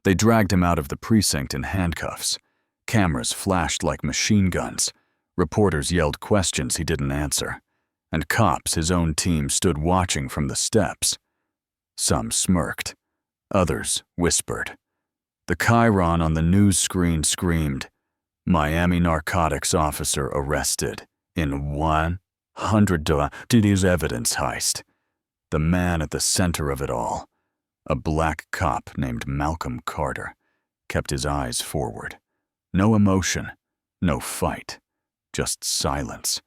They dragged him out of the precinct in handcuffs. Cameras flashed like machine guns. Reporters yelled questions he didn't answer. And cops, his own team, stood watching from the steps. Some smirked. Others whispered. The chyron on the news screen screamed, "Miami narcotics officer arrested in 100 today's evidence heist." The man at the center of it all, a black cop named Malcolm Carter, kept his eyes forward. No emotion, no fight, just silence.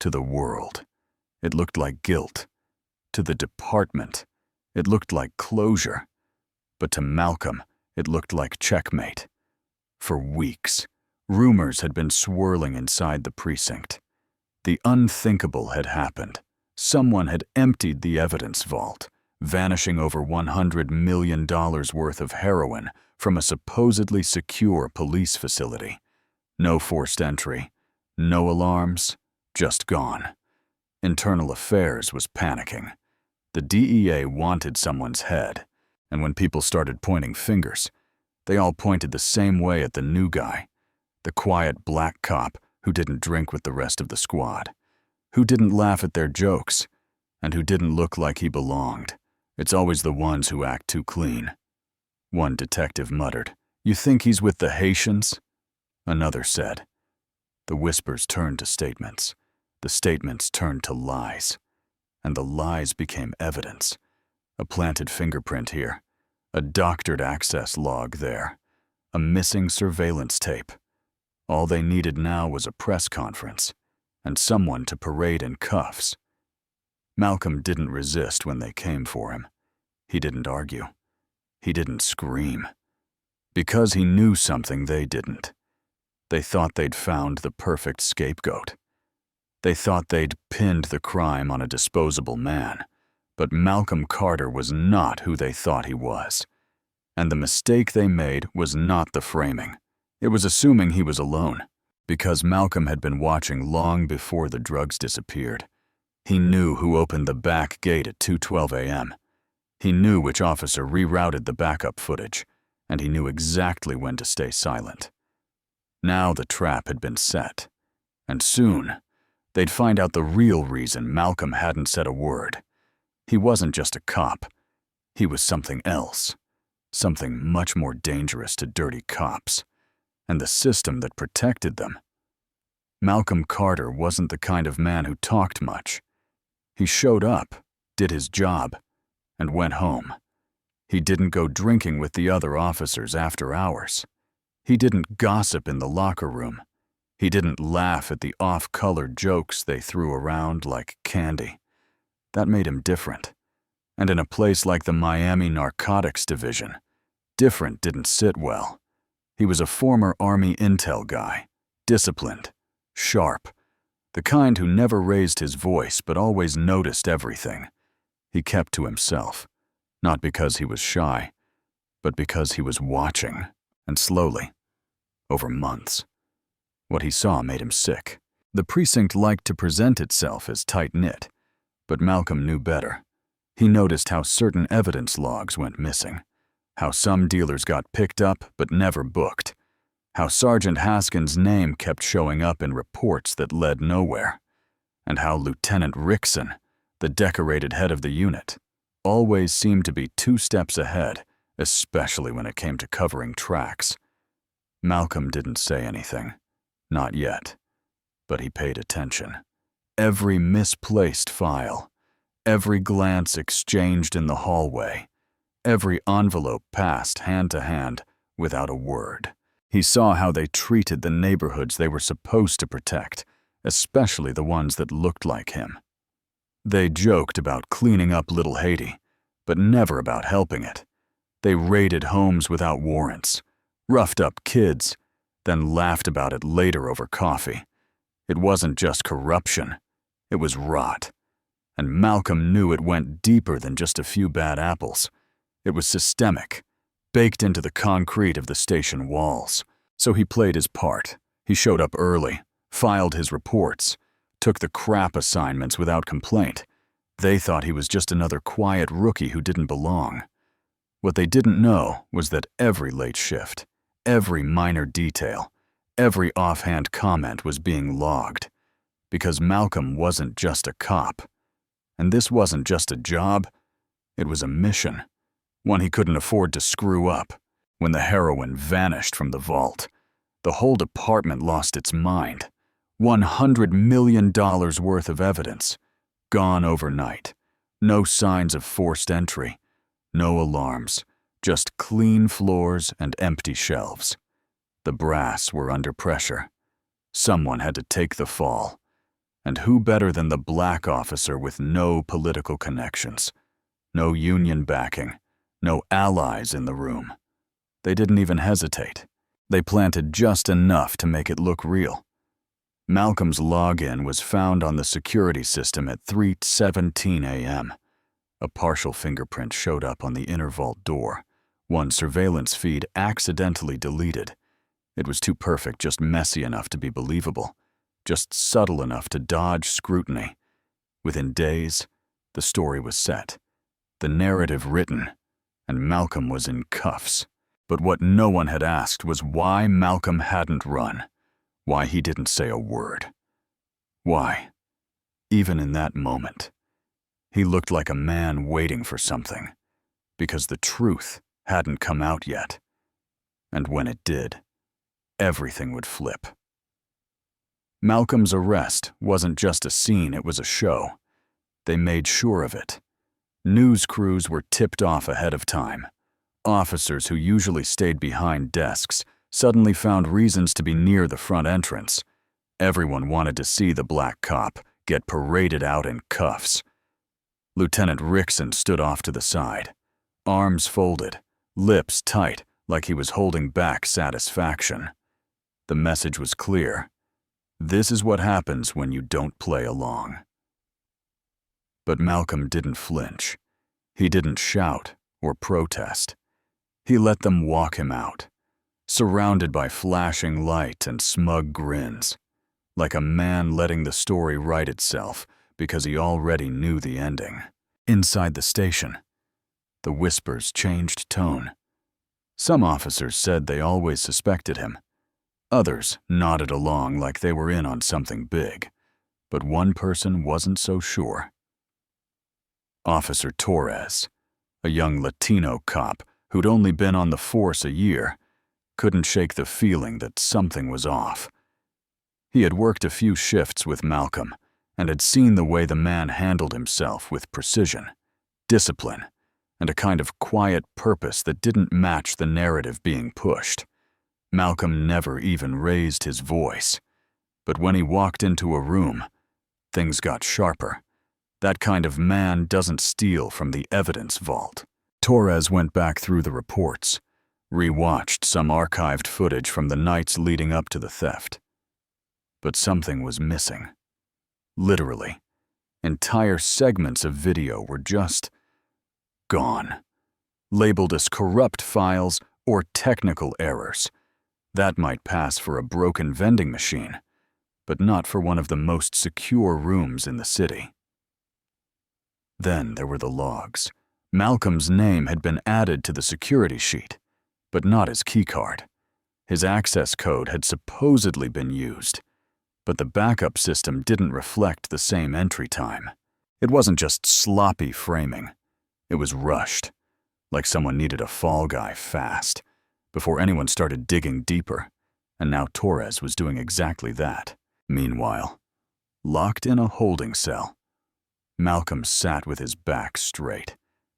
To the world, it looked like guilt. To the department, it looked like closure. But to Malcolm, it looked like checkmate. For weeks, rumors had been swirling inside the precinct. The unthinkable had happened. Someone had emptied the evidence vault, vanishing over $100 million worth of heroin from a supposedly secure police facility. No forced entry, no alarms, just gone. Internal Affairs was panicking. The DEA wanted someone's head, and when people started pointing fingers, they all pointed the same way at the new guy, the quiet black cop who didn't drink with the rest of the squad, who didn't laugh at their jokes, and who didn't look like he belonged. It's always the ones who act too clean. One detective muttered, "You think he's with the Haitians?" Another said. The whispers turned to statements. The statements turned to lies. And the lies became evidence. A planted fingerprint here, a doctored access log there, a missing surveillance tape. All they needed now was a press conference, and someone to parade in cuffs. Malcolm didn't resist when they came for him. He didn't argue. He didn't scream. Because he knew something they didn't. They thought they'd found the perfect scapegoat. They thought they'd pinned the crime on a disposable man. But Malcolm Carter was not who they thought he was. And the mistake they made was not the framing. It was assuming he was alone, because Malcolm had been watching long before the drugs disappeared. He knew who opened the back gate at 2:12 a.m. He knew which officer rerouted the backup footage, and he knew exactly when to stay silent. Now the trap had been set, and soon they'd find out the real reason Malcolm hadn't said a word. He wasn't just a cop. He was something else, something much more dangerous to dirty cops, and the system that protected them. Malcolm Carter wasn't the kind of man who talked much. He showed up, did his job, and went home. He didn't go drinking with the other officers after hours. He didn't gossip in the locker room. He didn't laugh at the off-colored jokes they threw around like candy. That made him different. And in a place like the Miami Narcotics Division, different didn't sit well. He was a former Army intel guy, disciplined, sharp, the kind who never raised his voice but always noticed everything. He kept to himself, not because he was shy, but because he was watching, and slowly, over months. What he saw made him sick. The precinct liked to present itself as tight-knit, but Malcolm knew better. He noticed how certain evidence logs went missing, how some dealers got picked up but never booked, how Sergeant Haskins' name kept showing up in reports that led nowhere, and how Lieutenant Rickson, the decorated head of the unit, always seemed to be 2 steps ahead, especially when it came to covering tracks. Malcolm didn't say anything, not yet, but he paid attention. Every misplaced file, every glance exchanged in the hallway, every envelope passed hand to hand without a word. He saw how they treated the neighborhoods they were supposed to protect, especially the ones that looked like him. They joked about cleaning up Little Haiti, but never about helping it. They raided homes without warrants, roughed up kids, then laughed about it later over coffee. It wasn't just corruption, it was rot. And Malcolm knew it went deeper than just a few bad apples. It was systemic, baked into the concrete of the station walls. So he played his part. He showed up early, filed his reports, took the crap assignments without complaint. They thought he was just another quiet rookie who didn't belong. What they didn't know was that every late shift, every minor detail, every offhand comment was being logged, because Malcolm wasn't just a cop. And this wasn't just a job, it was a mission, one he couldn't afford to screw up. When the heroin vanished from the vault, the whole department lost its mind. $100 million worth of evidence, gone overnight. No signs of forced entry, no alarms, just clean floors and empty shelves. The brass were under pressure. Someone had to take the fall. And who better than the black officer with no political connections, no union backing, no allies in the room? They didn't even hesitate. They planted just enough to make it look real. Malcolm's login was found on the security system at 3:17 a.m. A partial fingerprint showed up on the inner vault door, one surveillance feed accidentally deleted. It was too perfect, just messy enough to be believable, just subtle enough to dodge scrutiny. Within days, the story was set, the narrative written, and Malcolm was in cuffs. But what no one had asked was why Malcolm hadn't run, why he didn't say a word. Why, even in that moment, he looked like a man waiting for something, because the truth hadn't come out yet. And when it did, everything would flip. Malcolm's arrest wasn't just a scene, it was a show. They made sure of it. News crews were tipped off ahead of time. Officers who usually stayed behind desks suddenly found reasons to be near the front entrance. Everyone wanted to see the black cop get paraded out in cuffs. Lieutenant Rickson stood off to the side, arms folded, lips tight like he was holding back satisfaction. The message was clear. This is what happens when you don't play along. But Malcolm didn't flinch. He didn't shout or protest. He let them walk him out, surrounded by flashing light and smug grins, like a man letting the story write itself because he already knew the ending. Inside the station, the whispers changed tone. Some officers said they always suspected him. Others nodded along like they were in on something big, but one person wasn't so sure. Officer Torres, a young Latino cop who'd only been on the force a year, couldn't shake the feeling that something was off. He had worked a few shifts with Malcolm and had seen the way the man handled himself with precision, discipline, and a kind of quiet purpose that didn't match the narrative being pushed. Malcolm never even raised his voice, but when he walked into a room, things got sharper. That kind of man doesn't steal from the evidence vault. Torres went back through the reports, rewatched some archived footage from the nights leading up to the theft. But something was missing. Literally, entire segments of video were just gone, labeled as corrupt files or technical errors. That might pass for a broken vending machine, but not for one of the most secure rooms in the city. Then there were the logs. Malcolm's name had been added to the security sheet, but not his keycard. His access code had supposedly been used, but the backup system didn't reflect the same entry time. It wasn't just sloppy framing. It was rushed, like someone needed a fall guy fast, before anyone started digging deeper, and now Torres was doing exactly that. Meanwhile, locked in a holding cell, Malcolm sat with his back straight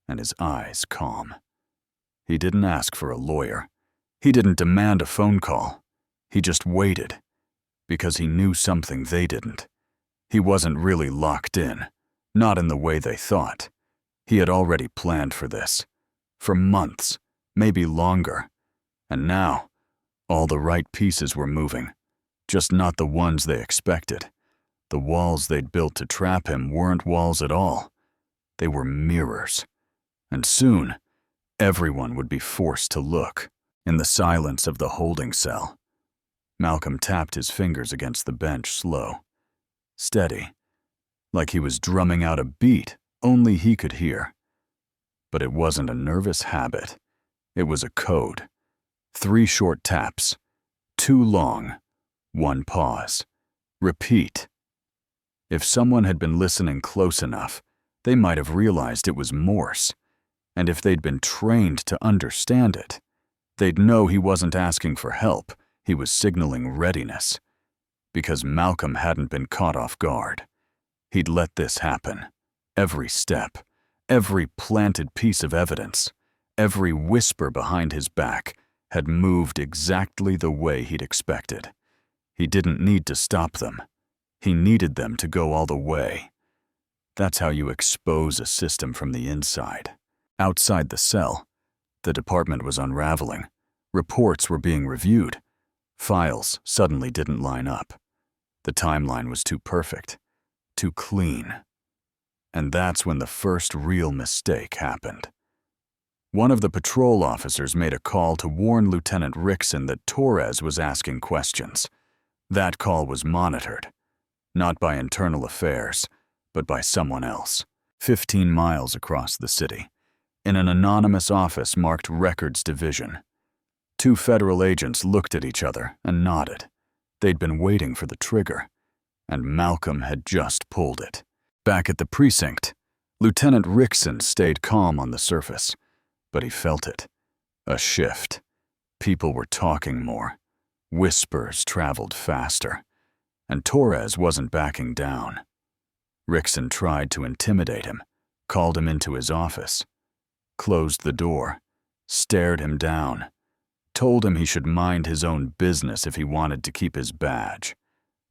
and his eyes calm. He didn't ask for a lawyer. He didn't demand a phone call. He just waited, because he knew something they didn't. He wasn't really locked in, not in the way they thought. He had already planned for this, for months, maybe longer. And now, all the right pieces were moving, just not the ones they expected. The walls they'd built to trap him weren't walls at all. They were mirrors. And soon, everyone would be forced to look. In the silence of the holding cell, Malcolm tapped his fingers against the bench slow, steady, like he was drumming out a beat only he could hear. But it wasn't a nervous habit. It was a code. 3 short taps. 2 long. 1 pause. Repeat. If someone had been listening close enough, they might have realized it was Morse. And if they'd been trained to understand it, they'd know he wasn't asking for help, he was signaling readiness. Because Malcolm hadn't been caught off guard. He'd let this happen. Every step, every planted piece of evidence, every whisper behind his back had moved exactly the way he'd expected. He didn't need to stop them. He needed them to go all the way. That's how you expose a system from the inside. Outside the cell, the department was unraveling. Reports were being reviewed. Files suddenly didn't line up. The timeline was too perfect, too clean. And that's when the first real mistake happened. One of the patrol officers made a call to warn Lieutenant Rickson that Torres was asking questions. That call was monitored, not by internal affairs, but by someone else, 15 miles across the city, in an anonymous office marked Records Division. 2 federal agents looked at each other and nodded. They'd been waiting for the trigger, and Malcolm had just pulled it. Back at the precinct, Lieutenant Rickson stayed calm on the surface, but he felt it. A shift. People were talking more. Whispers traveled faster, and Torres wasn't backing down. Rickson tried to intimidate him, called him into his office, closed the door, stared him down, told him he should mind his own business if he wanted to keep his badge.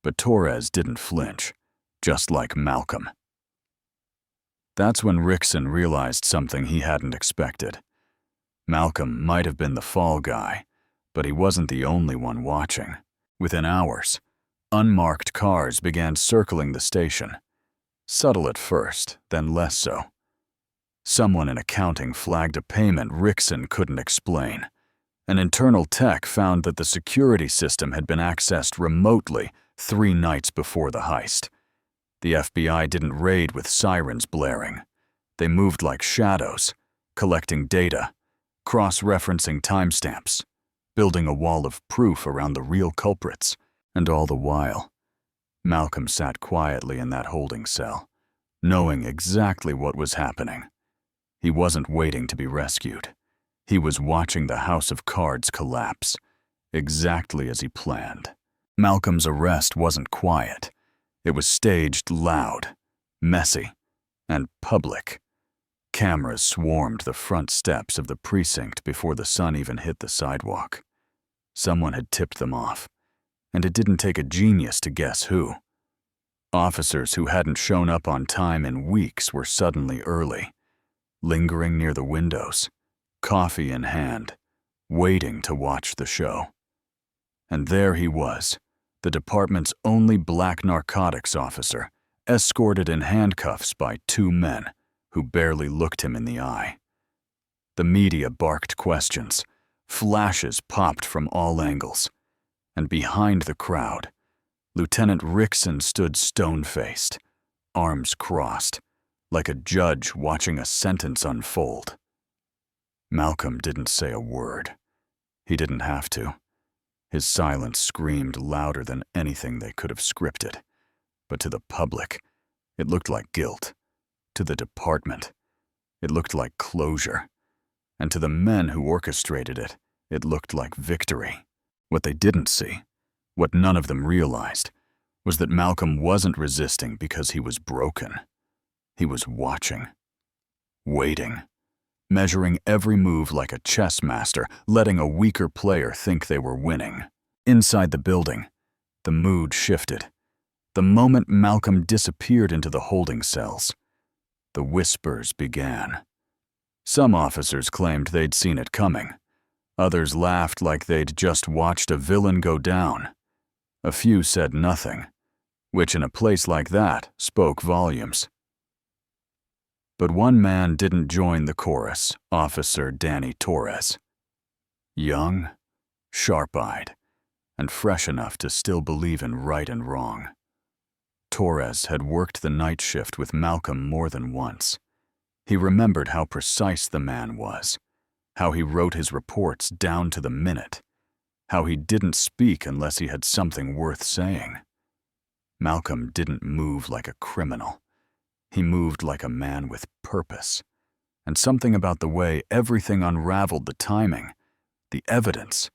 But Torres didn't flinch, just like Malcolm. That's when Rickson realized something he hadn't expected. Malcolm might have been the fall guy, but he wasn't the only one watching. Within hours, unmarked cars began circling the station. Subtle at first, then less so. Someone in accounting flagged a payment Rickson couldn't explain. An internal tech found that the security system had been accessed remotely 3 nights before the heist. The FBI didn't raid with sirens blaring. They moved like shadows, collecting data, cross-referencing timestamps, building a wall of proof around the real culprits. And all the while, Malcolm sat quietly in that holding cell, knowing exactly what was happening. He wasn't waiting to be rescued. He was watching the house of cards collapse, exactly as he planned. Malcolm's arrest wasn't quiet. It was staged loud, messy, and public. Cameras swarmed the front steps of the precinct before the sun even hit the sidewalk. Someone had tipped them off, and it didn't take a genius to guess who. Officers who hadn't shown up on time in weeks were suddenly early, lingering near the windows, coffee in hand, waiting to watch the show. And there he was, the department's only black narcotics officer, escorted in handcuffs by 2 men who barely looked him in the eye. The media barked questions. Flashes popped from all angles. And behind the crowd, Lieutenant Rickson stood stone-faced, arms crossed, like a judge watching a sentence unfold. Malcolm didn't say a word. He didn't have to. His silence screamed louder than anything they could have scripted. But to the public, it looked like guilt. To the department, it looked like closure. And to the men who orchestrated it, it looked like victory. What they didn't see, what none of them realized, was that Malcolm wasn't resisting because he was broken. He was watching, waiting, measuring every move like a chess master, letting a weaker player think they were winning. Inside the building, the mood shifted. The moment Malcolm disappeared into the holding cells, the whispers began. Some officers claimed they'd seen it coming. Others laughed like they'd just watched a villain go down. A few said nothing, which in a place like that spoke volumes. But one man didn't join the chorus, Officer Danny Torres. Young, sharp-eyed, and fresh enough to still believe in right and wrong. Torres had worked the night shift with Malcolm more than once. He remembered how precise the man was, how he wrote his reports down to the minute, how he didn't speak unless he had something worth saying. Malcolm didn't move like a criminal. He moved like a man with purpose. And something about the way everything unraveled, the timing, the evidence,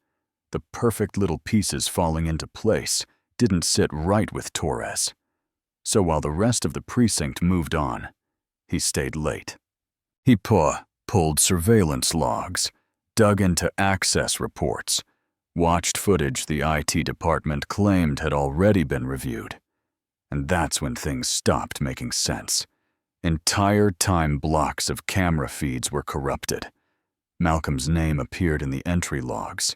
the perfect little pieces falling into place, didn't sit right with Torres. So while the rest of the precinct moved on, he stayed late. He pulled surveillance logs, dug into access reports, watched footage the IT department claimed had already been reviewed. And that's when things stopped making sense. Entire time blocks of camera feeds were corrupted. Malcolm's name appeared in the entry logs,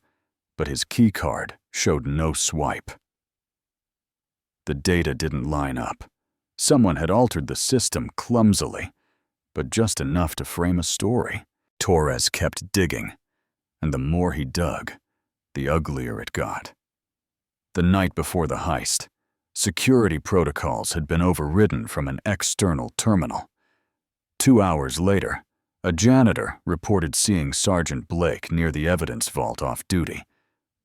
but his keycard showed no swipe. The data didn't line up. Someone had altered the system clumsily, but just enough to frame a story. Torres kept digging, and the more he dug, the uglier it got. The night before the heist, security protocols had been overridden from an external terminal. 2 hours later, a janitor reported seeing Sergeant Blake near the evidence vault off duty.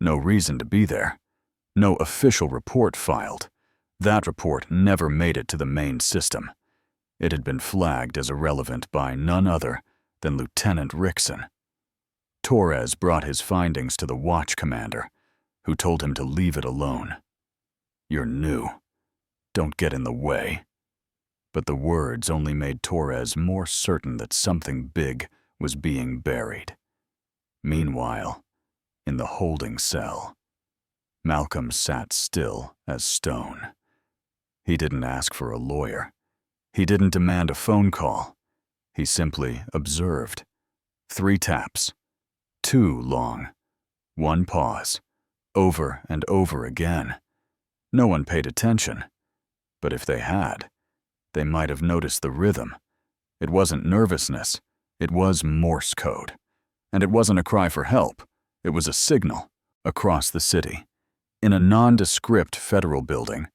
No reason to be there. No official report filed. That report never made it to the main system. It had been flagged as irrelevant by none other than Lieutenant Rickson. Torres brought his findings to the watch commander, who told him to leave it alone. "You're new. Don't get in the way." But the words only made Torres more certain that something big was being buried. Meanwhile, in the holding cell, Malcolm sat still as stone. He didn't ask for a lawyer. He didn't demand a phone call. He simply observed. 3 taps. 2 long. 1 pause. Over and over again. No one paid attention. But if they had, they might have noticed the rhythm. It wasn't nervousness. It was Morse code. And it wasn't a cry for help. It was a signal across the city. In a nondescript federal building,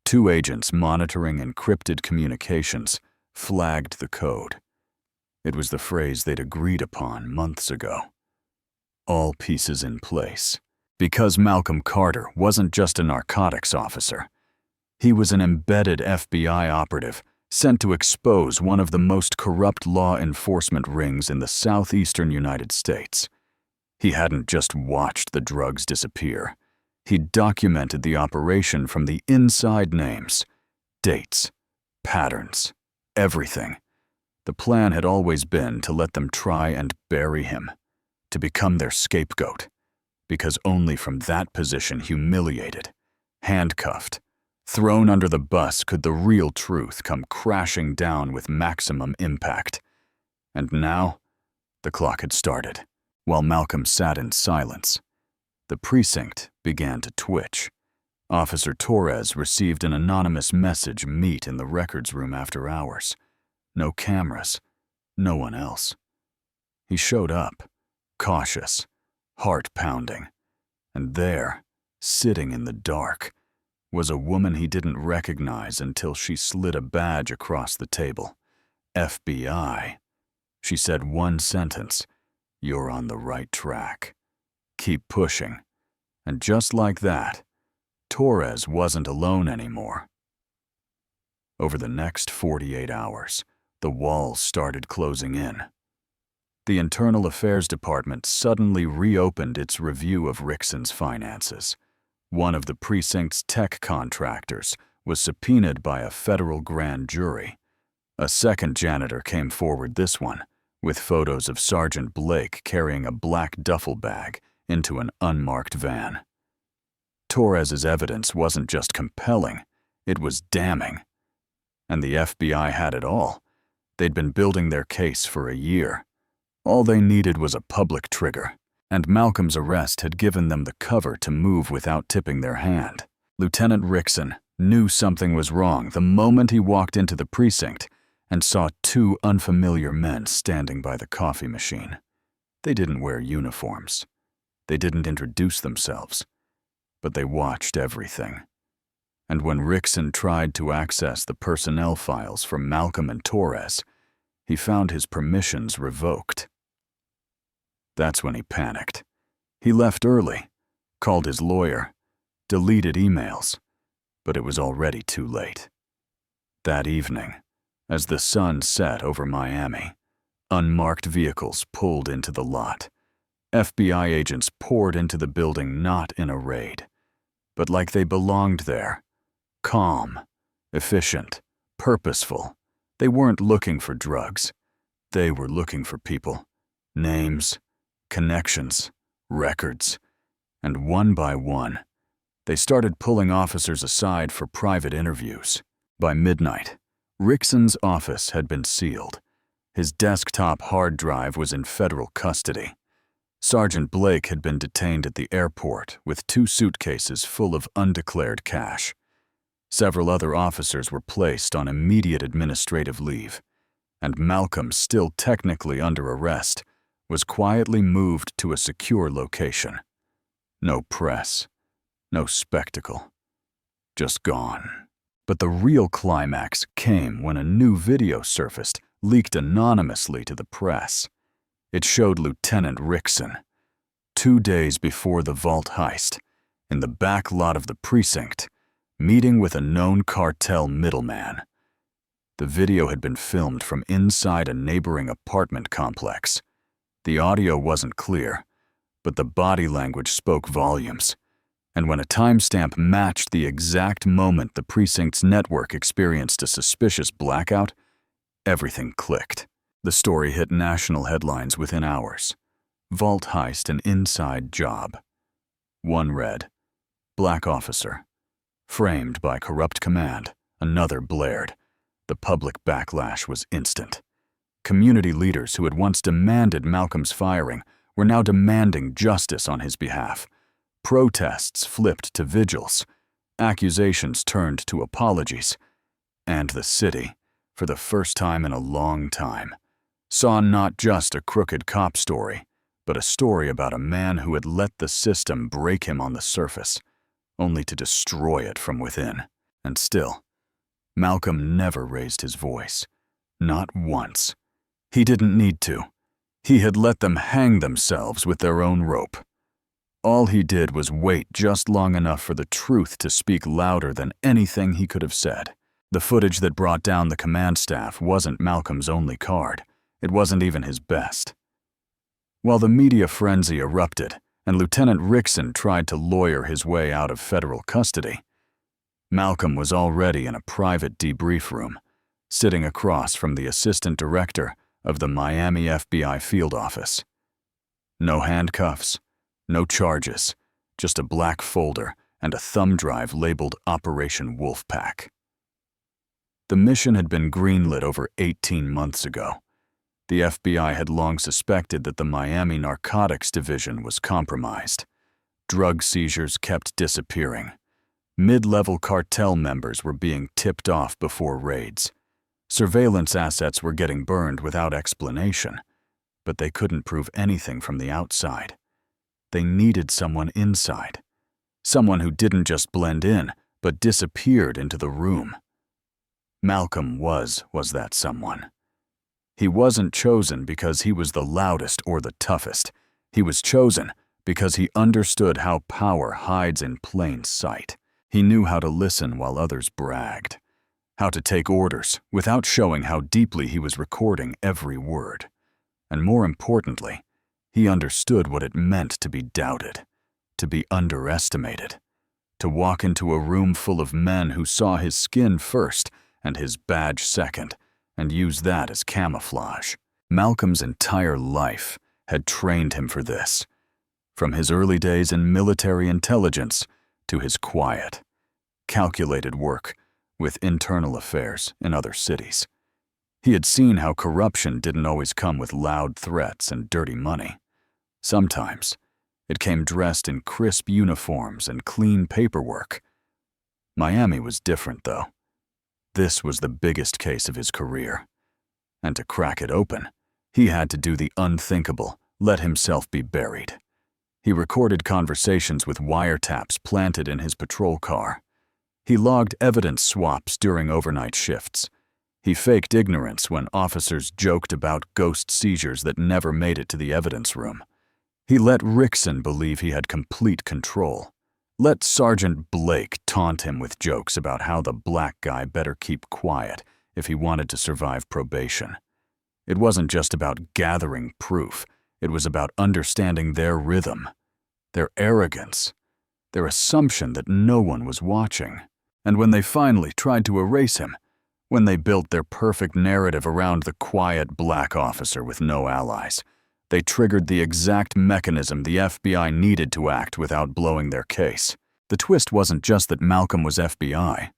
2 agents monitoring encrypted communications flagged the code. It was the phrase they'd agreed upon months ago. All pieces in place. Because Malcolm Carter wasn't just a narcotics officer. He was an embedded FBI operative sent to expose one of the most corrupt law enforcement rings in the southeastern United States. He hadn't just watched the drugs disappear. He documented the operation from the inside: names, dates, patterns, everything. The plan had always been to let them try and bury him, to become their scapegoat, because only from that position, humiliated, handcuffed, thrown under the bus, could the real truth come crashing down with maximum impact. And now, the clock had started. While Malcolm sat in silence, the precinct began to twitch. Officer Torres received an anonymous message: meet in the records room after hours. No cameras, no one else. He showed up, cautious, heart pounding, and there, sitting in the dark, was a woman he didn't recognize until she slid a badge across the table. FBI. She said one sentence: "You're on the right track. Keep pushing." And just like that, Torres wasn't alone anymore. Over the next 48 hours, the walls started closing in. The Internal Affairs Department suddenly reopened its review of Rickson's finances. One of the precinct's tech contractors was subpoenaed by a federal grand jury. A second janitor came forward, this one, with photos of Sergeant Blake carrying a black duffel bag into an unmarked van. Torres's evidence wasn't just compelling, it was damning. And the FBI had it all. They'd been building their case for a year. All they needed was a public trigger, and Malcolm's arrest had given them the cover to move without tipping their hand. Lieutenant Rickson knew something was wrong the moment he walked into the precinct and saw 2 unfamiliar men standing by the coffee machine. They didn't wear uniforms. They didn't introduce themselves, but they watched everything. And when Rickson tried to access the personnel files from Malcolm and Torres, he found his permissions revoked. That's when he panicked. He left early, called his lawyer, deleted emails, but it was already too late. That evening, as the sun set over Miami, unmarked vehicles pulled into the lot. FBI agents poured into the building not in a raid, but like they belonged there. Calm, efficient, purposeful. They weren't looking for drugs. They were looking for people, names, connections, records. And one by one, they started pulling officers aside for private interviews. By midnight, Rickson's office had been sealed. His desktop hard drive was in federal custody. Sergeant Blake had been detained at the airport with 2 suitcases full of undeclared cash. Several other officers were placed on immediate administrative leave, and Malcolm, still technically under arrest, was quietly moved to a secure location. No press, no spectacle, just gone. But the real climax came when a new video surfaced, leaked anonymously to the press. It showed Lieutenant Rickson, 2 days before the vault heist, in the back lot of the precinct, meeting with a known cartel middleman. The video had been filmed from inside a neighboring apartment complex. The audio wasn't clear, but the body language spoke volumes. And when a timestamp matched the exact moment the precinct's network experienced a suspicious blackout, everything clicked. The story hit national headlines within hours. Vault heist, an inside job. One read, "Black officer. Framed by corrupt command." Another blared. The public backlash was instant. Community leaders who had once demanded Malcolm's firing were now demanding justice on his behalf. Protests flipped to vigils. Accusations turned to apologies. And the city, for the first time in a long time, saw not just a crooked cop story, but a story about a man who had let the system break him on the surface, only to destroy it from within. And still, Malcolm never raised his voice. Not once. He didn't need to. He had let them hang themselves with their own rope. All he did was wait just long enough for the truth to speak louder than anything he could have said. The footage that brought down the command staff wasn't Malcolm's only card. It wasn't even his best. While the media frenzy erupted and Lieutenant Rickson tried to lawyer his way out of federal custody, Malcolm was already in a private debrief room, sitting across from the assistant director of the Miami FBI field office. No handcuffs, no charges, just a black folder and a thumb drive labeled Operation Wolfpack. The mission had been greenlit over 18 months ago. The FBI had long suspected that the Miami Narcotics Division was compromised. Drug seizures kept disappearing. Mid-level cartel members were being tipped off before raids. Surveillance assets were getting burned without explanation, but they couldn't prove anything from the outside. They needed someone inside, someone who didn't just blend in, but disappeared into the room. Malcolm was that someone. He wasn't chosen because he was the loudest or the toughest. He was chosen because he understood how power hides in plain sight. He knew how to listen while others bragged, how to take orders without showing how deeply he was recording every word. And more importantly, he understood what it meant to be doubted, to be underestimated, to walk into a room full of men who saw his skin first and his badge second, and use that as camouflage. Malcolm's entire life had trained him for this, from his early days in military intelligence to his quiet, calculated work with internal affairs in other cities. He had seen how corruption didn't always come with loud threats and dirty money. Sometimes, it came dressed in crisp uniforms and clean paperwork. Miami was different, though. This was the biggest case of his career. And to crack it open, he had to do the unthinkable, let himself be buried. He recorded conversations with wiretaps planted in his patrol car. He logged evidence swaps during overnight shifts. He faked ignorance when officers joked about ghost seizures that never made it to the evidence room. He let Rickson believe he had complete control. Let Sergeant Blake taunt him with jokes about how the black guy better keep quiet if he wanted to survive probation. It wasn't just about gathering proof. It was about understanding their rhythm, their arrogance, their assumption that no one was watching. And when they finally tried to erase him, when they built their perfect narrative around the quiet black officer with no allies, they triggered the exact mechanism the FBI needed to act without blowing their case. The twist wasn't just that Malcolm was FBI.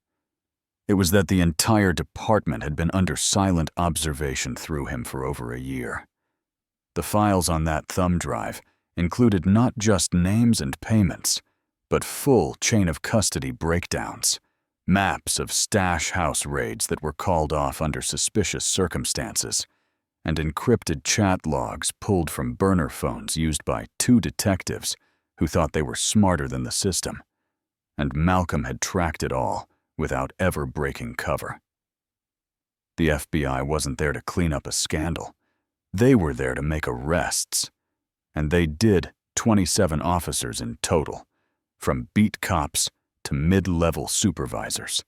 It was that the entire department had been under silent observation through him for over a year. The files on that thumb drive included not just names and payments, but full chain of custody breakdowns, maps of stash house raids that were called off under suspicious circumstances, and encrypted chat logs pulled from burner phones used by 2 detectives who thought they were smarter than the system. And Malcolm had tracked it all without ever breaking cover. The FBI wasn't there to clean up a scandal. They were there to make arrests. And they did 27 officers in total, from beat cops to mid-level supervisors.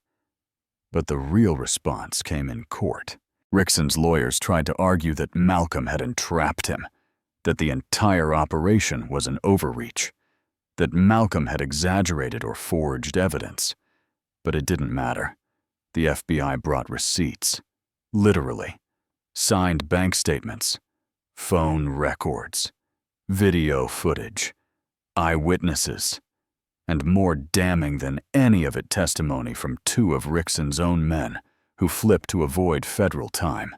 But the real response came in court. Rickson's lawyers tried to argue that Malcolm had entrapped him, that the entire operation was an overreach, that Malcolm had exaggerated or forged evidence. But it didn't matter. The FBI brought receipts, literally, signed bank statements, phone records, video footage, eyewitnesses, and more damning than any of it, testimony from 2 of Rickson's own men who flipped to avoid federal time.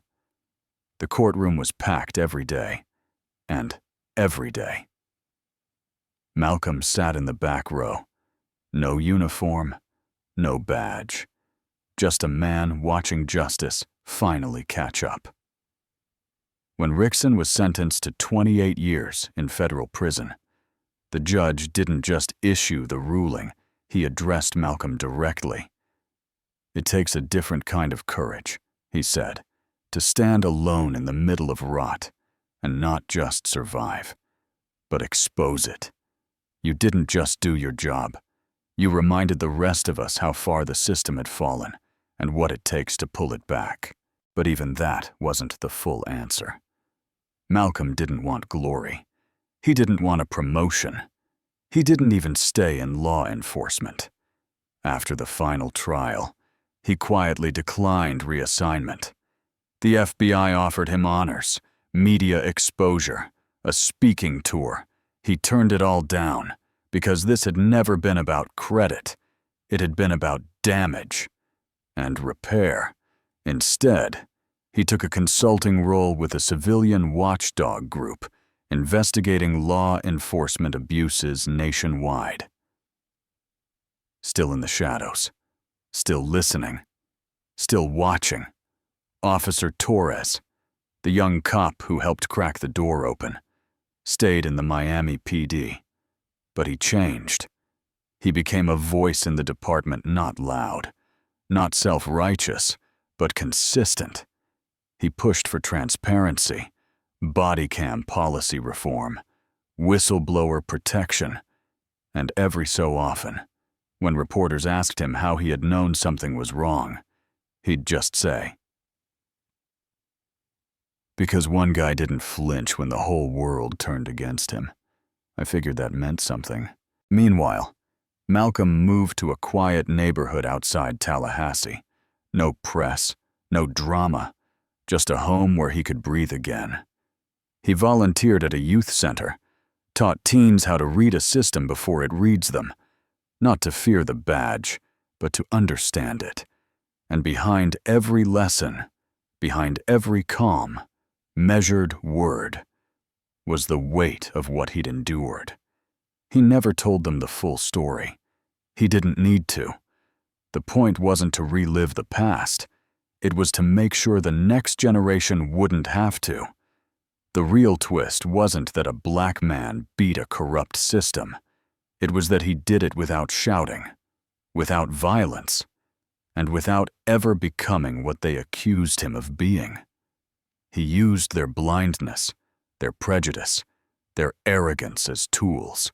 The courtroom was packed every day, and every day. Malcolm sat in the back row. No uniform, no badge. Just a man watching justice finally catch up. When Rickson was sentenced to 28 years in federal prison, the judge didn't just issue the ruling, he addressed Malcolm directly. "It takes a different kind of courage," he said, "to stand alone in the middle of rot and not just survive, but expose it. You didn't just do your job. You reminded the rest of us how far the system had fallen and what it takes to pull it back." But even that wasn't the full answer. Malcolm didn't want glory. He didn't want a promotion. He didn't even stay in law enforcement. After the final trial, he quietly declined reassignment. The FBI offered him honors, media exposure, a speaking tour. He turned it all down because this had never been about credit. It had been about damage and repair. Instead, he took a consulting role with a civilian watchdog group investigating law enforcement abuses nationwide. Still in the shadows, still listening, still watching, Officer Torres, the young cop who helped crack the door open, stayed in the Miami PD. But he changed. He became a voice in the department, not loud, not self-righteous, but consistent. He pushed for transparency, body cam policy reform, whistleblower protection, and every so often, when reporters asked him how he had known something was wrong, he'd just say, "Because one guy didn't flinch when the whole world turned against him. I figured that meant something." Meanwhile, Malcolm moved to a quiet neighborhood outside Tallahassee. No press, no drama, just a home where he could breathe again. He volunteered at a youth center, taught teens how to read a system before it reads them, not to fear the badge, but to understand it. And behind every lesson, behind every calm, measured word, was the weight of what he'd endured. He never told them the full story. He didn't need to. The point wasn't to relive the past. It was to make sure the next generation wouldn't have to. The real twist wasn't that a black man beat a corrupt system. It was that he did it without shouting, without violence, and without ever becoming what they accused him of being. He used their blindness, their prejudice, their arrogance as tools.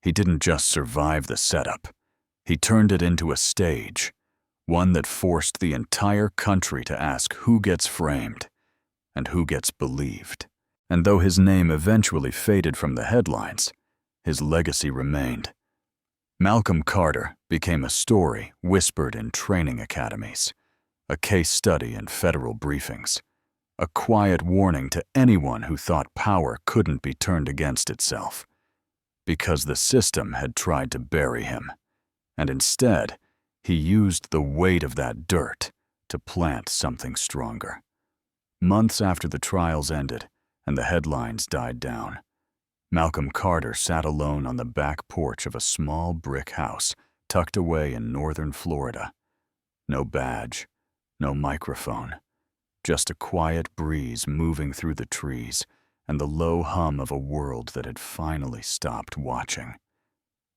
He didn't just survive the setup. He turned it into a stage, one that forced the entire country to ask who gets framed and who gets believed. And though his name eventually faded from the headlines, his legacy remained. Malcolm Carter became a story whispered in training academies, a case study in federal briefings, a quiet warning to anyone who thought power couldn't be turned against itself, because the system had tried to bury him, and instead, he used the weight of that dirt to plant something stronger. Months after the trials ended and the headlines died down, Malcolm Carter sat alone on the back porch of a small brick house tucked away in northern Florida. No badge, no microphone, just a quiet breeze moving through the trees and the low hum of a world that had finally stopped watching.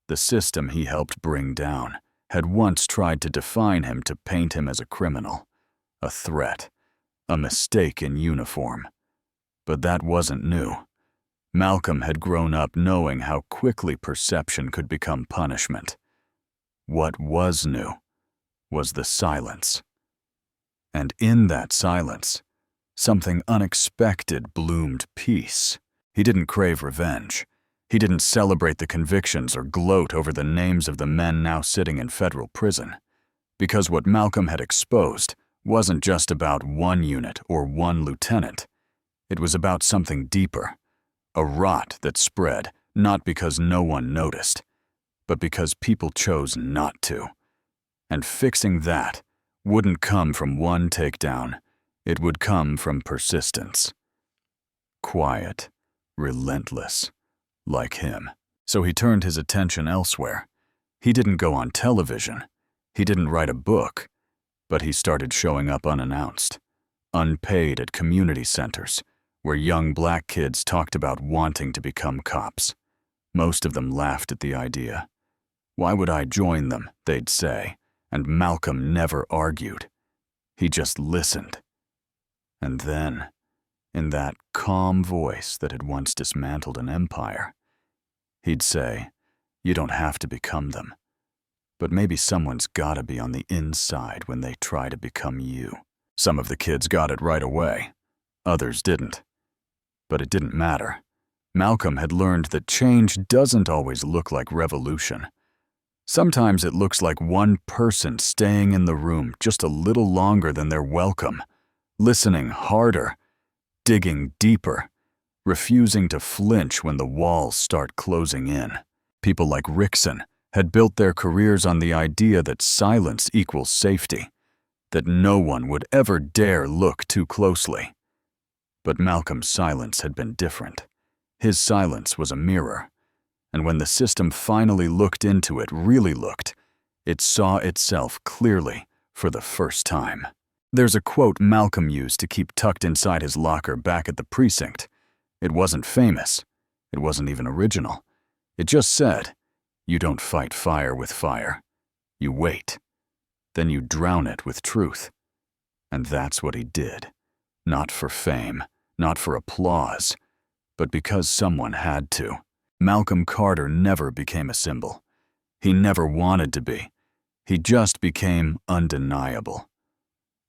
The system he helped bring down had once tried to define him, to paint him as a criminal, a threat, a mistake in uniform. But that wasn't new. Malcolm had grown up knowing how quickly perception could become punishment. What was new was the silence. And in that silence, something unexpected bloomed: peace. He didn't crave revenge. He didn't celebrate the convictions or gloat over the names of the men now sitting in federal prison. Because what Malcolm had exposed wasn't just about one unit or one lieutenant. It was about something deeper, a rot that spread not because no one noticed, but because people chose not to. And fixing that wouldn't come from one takedown. It would come from persistence. Quiet, relentless, like him. So he turned his attention elsewhere. He didn't go on television. He didn't write a book. But he started showing up unannounced, unpaid, at community centers, where young black kids talked about wanting to become cops. Most of them laughed at the idea. Why would I join them, they'd say, and Malcolm never argued. He just listened. And then, in that calm voice that had once dismantled an empire, he'd say, "You don't have to become them. But maybe someone's gotta be on the inside when they try to become you." Some of the kids got it right away. Others didn't. But it didn't matter. Malcolm had learned that change doesn't always look like revolution. Sometimes it looks like one person staying in the room just a little longer than they're welcome, listening harder, digging deeper, refusing to flinch when the walls start closing in. People like Rickson had built their careers on the idea that silence equals safety, that no one would ever dare look too closely. But Malcolm's silence had been different. His silence was a mirror, and when the system finally looked into it, really looked, it saw itself clearly for the first time. There's a quote Malcolm used to keep tucked inside his locker back at the precinct. It wasn't famous. It wasn't even original. It just said, "You don't fight fire with fire. You wait. Then you drown it with truth." And that's what he did. Not for fame, not for applause, but because someone had to. Malcolm Carter never became a symbol. He never wanted to be. He just became undeniable.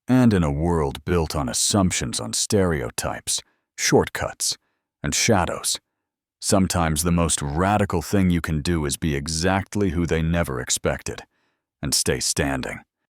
And in a world built on assumptions, on stereotypes, shortcuts, and shadows, sometimes the most radical thing you can do is be exactly who they never expected, and stay standing.